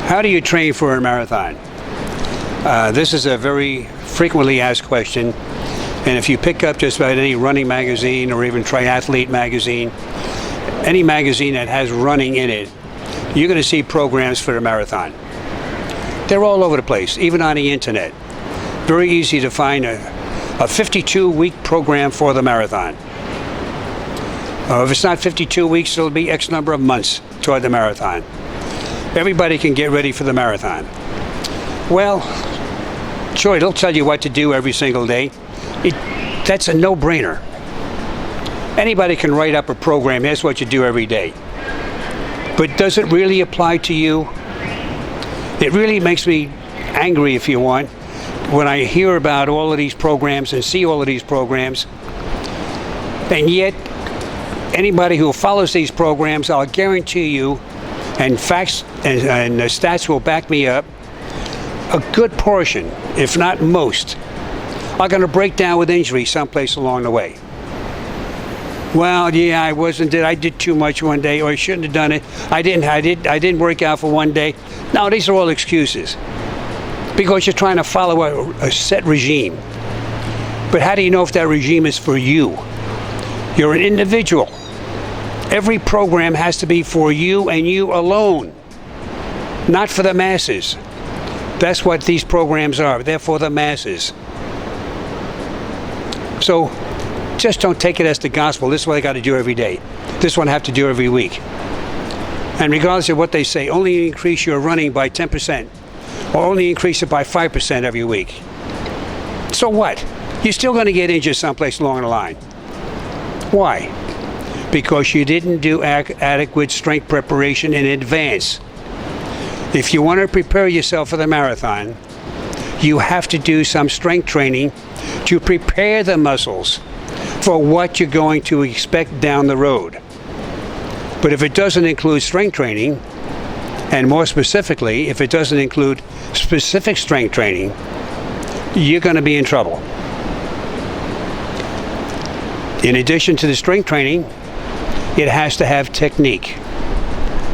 How do you train for a marathon? This is a very frequently asked question, and if you pick up just about any running magazine or even triathlete magazine, any magazine that has running in it, you're going to see programs for the marathon. They're all over the place, even on the internet. Very easy to find a 52-week program for the marathon. If it's not 52 weeks, it'll be X number of months toward the marathon. Everybody can get ready for the marathon. Well, sure, it'll tell you what to do every single day. That's a no-brainer. Anybody can write up a program, here's what you do every day. But does it really apply to you? It really makes me angry, if you want, when I hear about all of these programs and see all of these programs, and yet anybody who follows these programs, I'll guarantee you, and facts and the stats will back me up, a good portion, if not most, are going to break down with injury someplace along the way. Well, yeah, I did too much one day, or I shouldn't have done it. I didn't work out for one day. No, these are all excuses, because you're trying to follow a set regime. But how do you know if that regime is for you? You're an individual. Every program has to be for you and you alone, not for the masses. That's what these programs are. They're for the masses. So just don't take it as the gospel. This is what I got to do every day. This one I have to do every week. And regardless of what they say, only increase your running by 10%, or only increase it by 5% every week. So what? You're still going to get injured someplace along the line. Why? Because you didn't do adequate strength preparation in advance. If you want to prepare yourself for the marathon, you have to do some strength training to prepare the muscles for what you're going to expect down the road. But if it doesn't include strength training, and more specifically, if it doesn't include specific strength training, you're going to be in trouble. In addition to the strength training, it has to have technique.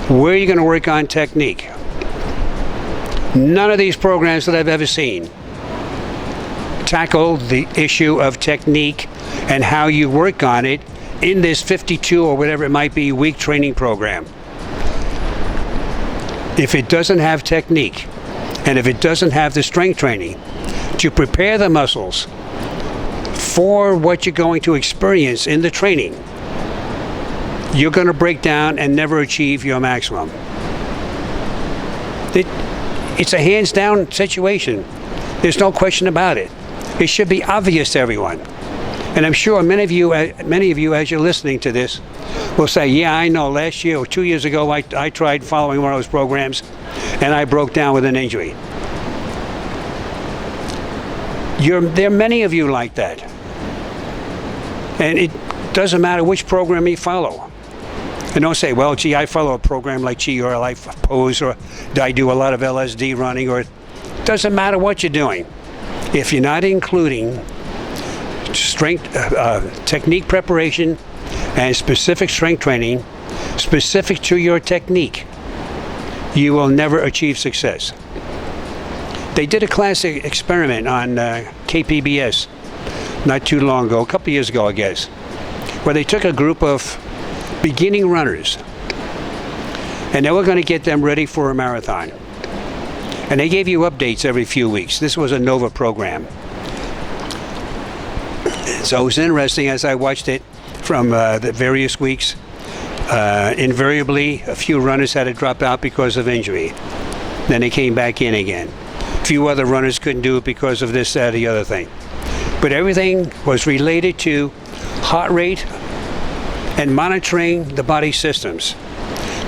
Where are you going to work on technique? None of these programs that I've ever seen tackle the issue of technique and how you work on it in this 52 or whatever it might be week training program. If it doesn't have technique, and if it doesn't have the strength training to prepare the muscles for what you're going to experience in the training, you're going to break down and never achieve your maximum. It's a hands-down situation. There's no question about it. It should be obvious to everyone. And I'm sure many of you, as you're listening to this, will say, yeah, I know, last year or 2 years ago, I tried following one of those programs, and I broke down with an injury. There are many of you like that. And it doesn't matter which program you follow. And don't say, well, gee, I follow a program like Chi or Life Pose, or I do a lot of LSD running, or it doesn't matter what you're doing. If you're not including strength, technique preparation and specific strength training, specific to your technique, you will never achieve success. They did a classic experiment on KPBS not too long ago, a couple of years ago, I guess, where they took a group of beginning runners and they were going to get them ready for a marathon. And they gave you updates every few weeks. This was a NOVA program. So it was interesting as I watched it from the various weeks. Invariably, a few runners had to drop out because of injury. Then they came back in again. A few other runners couldn't do it because of this, that, the other thing. But everything was related to heart rate and monitoring the body systems.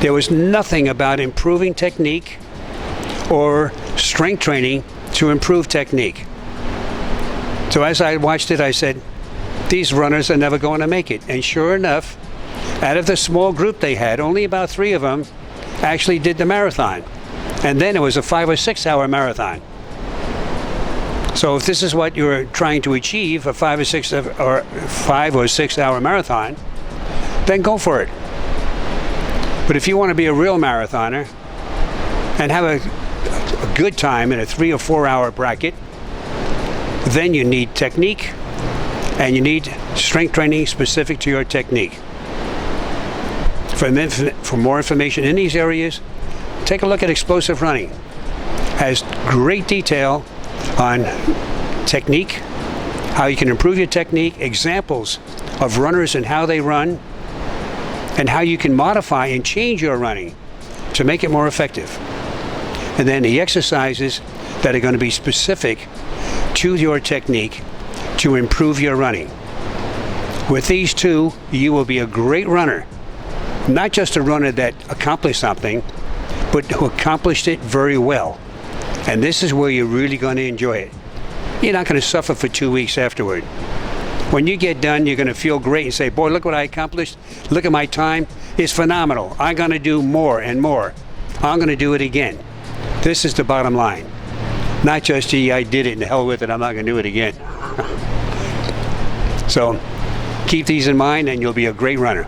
There was nothing about improving technique or strength training to improve technique. So as I watched it, I said, these runners are never going to make it. And sure enough, out of the small group they had, only about 3 of them actually did the marathon. And then it was a 5 or 6 hour marathon. So if this is what you're trying to achieve, a 5 or 6 hour marathon, then go for it. But if you want to be a real marathoner, and have a good time in a 3 or 4 hour bracket, then you need technique, and you need strength training specific to your technique. For more information in these areas, take a look at Explosive Running. It has great detail on technique, how you can improve your technique, examples of runners and how they run, and how you can modify and change your running to make it more effective. And then the exercises that are going to be specific to your technique to improve your running. With these two, you will be a great runner. Not just a runner that accomplished something, but who accomplished it very well. And this is where you're really going to enjoy it. You're not going to suffer for 2 weeks afterward. When you get done, you're going to feel great and say, boy, look what I accomplished. Look at my time. It's phenomenal. I'm going to do more and more. I'm going to do it again. This is the bottom line. Not just, gee, I did it and the hell with it, I'm not going to do it again. So keep these in mind and you'll be a great runner.